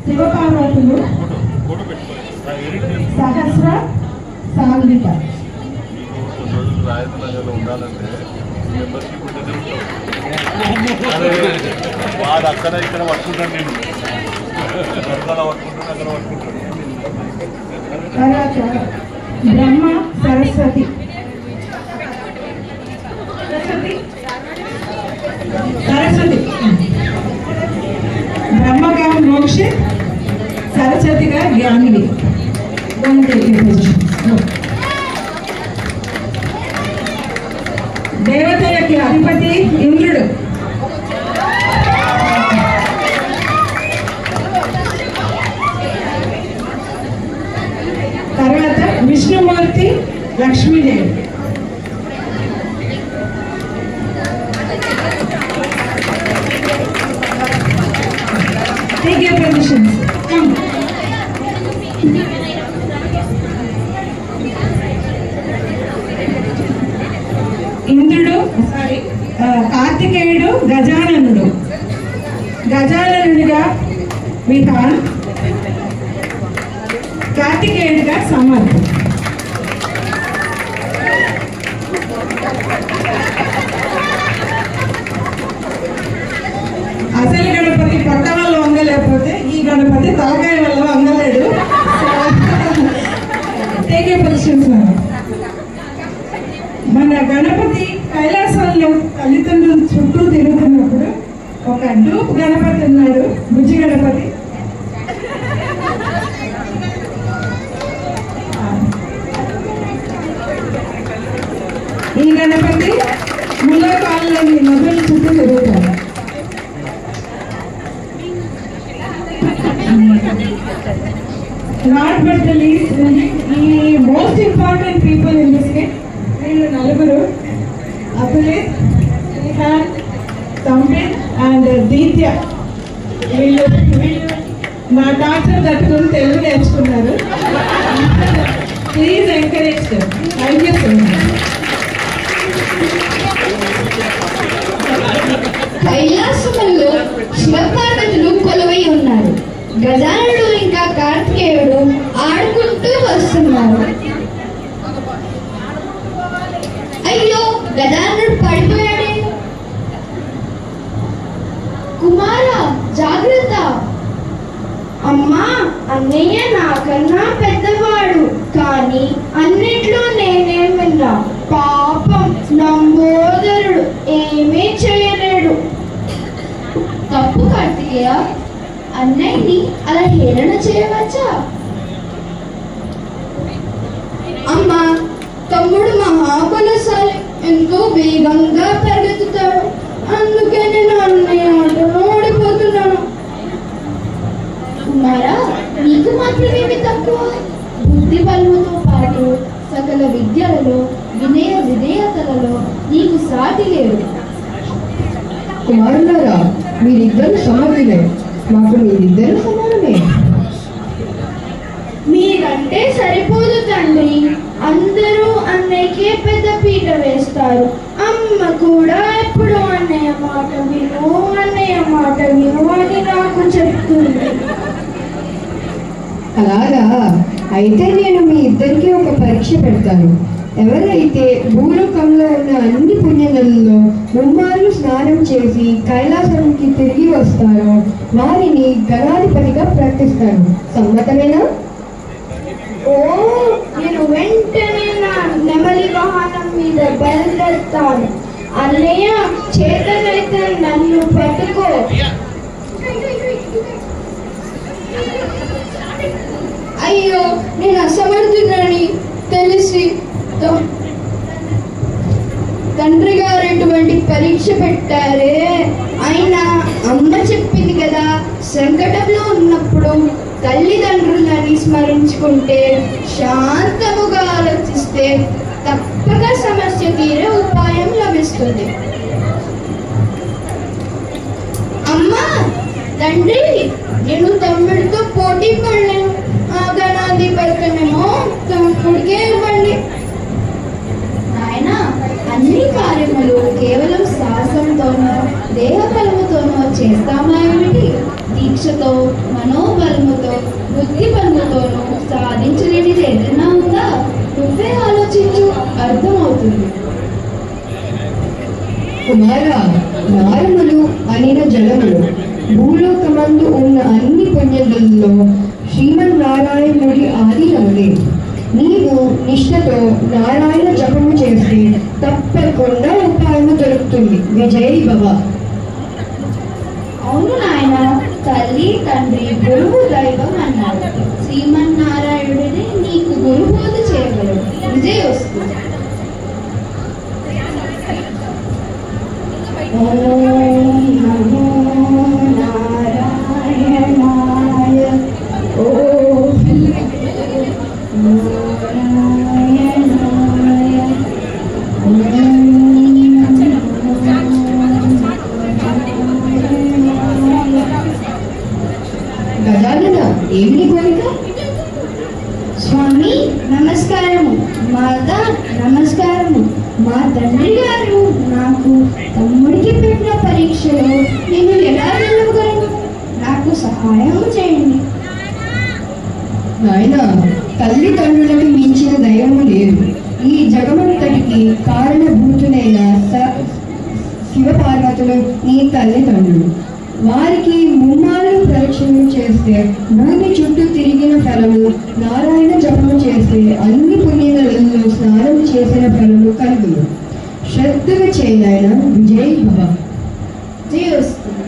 శివపార్వతులు సహస్ర సాంఘిక. వాడు అక్కడ ఇక్కడ పట్టుకుంటాను నేను అక్కడ పట్టుకుంటాను అక్కడ పట్టుకుంటాను. తర్వాత బ్రహ్మ సరస్వతి సరస్వతి బ్రహ్మగా మోక్ష, సరస్వతిగా జ్ఞానివి. దేవతలకి అధిపతి ఇంద్రుడు. తర్వాత Vishnumurthy, Lakshmidevi. Take your positions. ఇంద్రుడు కార్తికేయుడు, గజాననుడు. గజాననుడిగా విహాన్, కార్తికేయుడిగా సమర్థ్. అసలు గణపతి పట్ట వల్ల వంగలేకపోతే ఈ గణపతి తలకాయ వల్ల వంగలేడు. Take a positions. మన గణపతి కైలాసంలో తల్లిదండ్రుల చుట్టూ తిరుగుతున్నప్పుడు ఒక డూప్ గణపతి ఉన్నాడు, బుజ్జి గణపతి. ఈ గణపతి ముల్లకాళ్ళని మొదలు చుట్టూ తిరుగుతాడు. Not but the least, the most important people in this case, వీళ్ళు నలుగురు: అభిలేష్, శ్రీహాన్, సంపిత్ అండ్ దీత్య. వీళ్ళు మా టార్చర్ తట్టుకుని తెలుగు నేర్చుకున్నారు. Please encourage them. Thank you so much. కైలాసంలో శివపార్వతులు కొలువై ఉన్నారు. గజానుడు ఇంకా కార్తికేయుడు ఆడుకుంటూ వస్తున్నారు. అయ్యో, గజానుడు పడిపోయాడే. కుమారా, జాగ్రత్త. అమ్మా, అన్నయ్య నాకన్నా పెద్దవాడు, కానీ అన్నిట్లో నేనేం విన్నా. పాపం నంబోదరుడు ఏమీ చేయలేడు. తప్పు కార్తికేయ, అన్నయ్యని అలా హేళన చేయవచ్చా? అమ్మా, తమ్ముడు మహాబలశాలి, ఎంతో వేగంగా పరిగెత్తుతాడు. అందుకే నేను అన్నయ్య ఆటలో ఓడిపోతున్నాను. కుమారా, నీకు మాత్రమేమి తక్కువ? బుద్ధి బలముతో పాటు సకల విద్యలలో, వినయ విధేయతలలో నీకు సాటి లేడు. కుమారులారా, మీరిద్దరు సమర్థులే. మాకు మీరిద్దరు సమానమే. మీరంటే సరిపోదు తండ్రి. అందరూ అన్నయ్యకే పెద్ద పీట వేస్తారు. అమ్మ కూడా ఎప్పుడు అన్నయ్య మాట విను, అన్నయ్య మాట విను అని నాకు చెప్తుంది. అలాగా? అయితే నేను మీ ఇద్దరికి ఒక పరీక్ష పెడతాను. ఎవరైతే భూలోకంలో ఉన్న అన్ని పుణ్యనదుల్లో ముమ్మార్లు స్నానం చేసి కైలాసానికి తిరిగి వస్తారో వారిని గణాధిపతిగా ప్రకటిస్తాను. సమ్మతమేనా? ఓ, నేను వెంటనే నా నెమలి వాహనం మీద బయలుదేరుతాను. అన్నయ్య, చేతనైతే నన్ను పట్టుకో. అయ్యో, నేను అసమర్థుడని తెలిసి తండ్రి గారు ఎటువంటి పరీక్ష పెట్టారే. అయినా అమ్మ చెప్పింది కదా, సంకటంలో ఉన్నప్పుడు తల్లిదండ్రులని స్మరించుకుంటే, శాంతముగా ఆలోచిస్తే తప్పక సమస్య తీరే ఉపాయం లభిస్తుంది. అమ్మా, తండ్రి, నేను తమ్ముడితో పోటీ పడలేను. గణాధిపత్యమేమో తమ్ముడికే ఇవ్వండి. ఆయన అన్ని కార్యములు కేవలం సాహసంతోనో దేహ బలముతోనో చేస్తామా ఏమిటి? దీక్షతో, మనోబలం భక్తి పనులతోనూ సాధించలేనిది ఏదైనా ఉందా? నువ్వే ఆలోచించు, అర్థమవుతుంది. కుమారా, నారములు అనిన జలములు భూలోకమందు ఉన్న అన్ని పుణ్యములలో శ్రీమన్నారాయణుడి ఆధీనములే. నీవు నిష్ఠతో నారాయణ జపము చేస్తే తప్పకుండా ఉపాయము దొరుకుతుంది. విజయ్ భవ. అవును నాయన, తల్లి తండ్రి గురువు దైవం అన్నారు. శ్రీమన్నారాయణుడిని నీకు గురుబోధ చేయగలడు. విజయ్ వస్తుంది. ఓం నమో నారాయణాయ. ఓం నారాయణాయ. గజానన, ఏమిటి కోరిక? స్వామి నమస్కారము. మాత నమస్కారము. మా తండ్రి గారు నాకు తమ్ముడికి పెట్టిన పరీక్షలో నేను ఎలా వెళ్ళగలను? నాకు సహాయం చేయండి. నాయన, తల్లిదండ్రులకు మించిన దైవము లేదు. ఈ జగమంతటికి కారణభూతులైన శివపార్వతులు నీ తల్లిదండ్రులు. వారికి ముమ్మారు ప్రదక్షిణలు చేస్తే భూమి చుట్టూ తిరిగిన ఫలము, నారాయణ జపము చేస్తే అన్ని పుణ్యనదులలో స్నానం చేసిన ఫలము కలుగును. శ్రద్ధగా చేయనాయన. విజయ్ భవ. జయ వస్తుంది.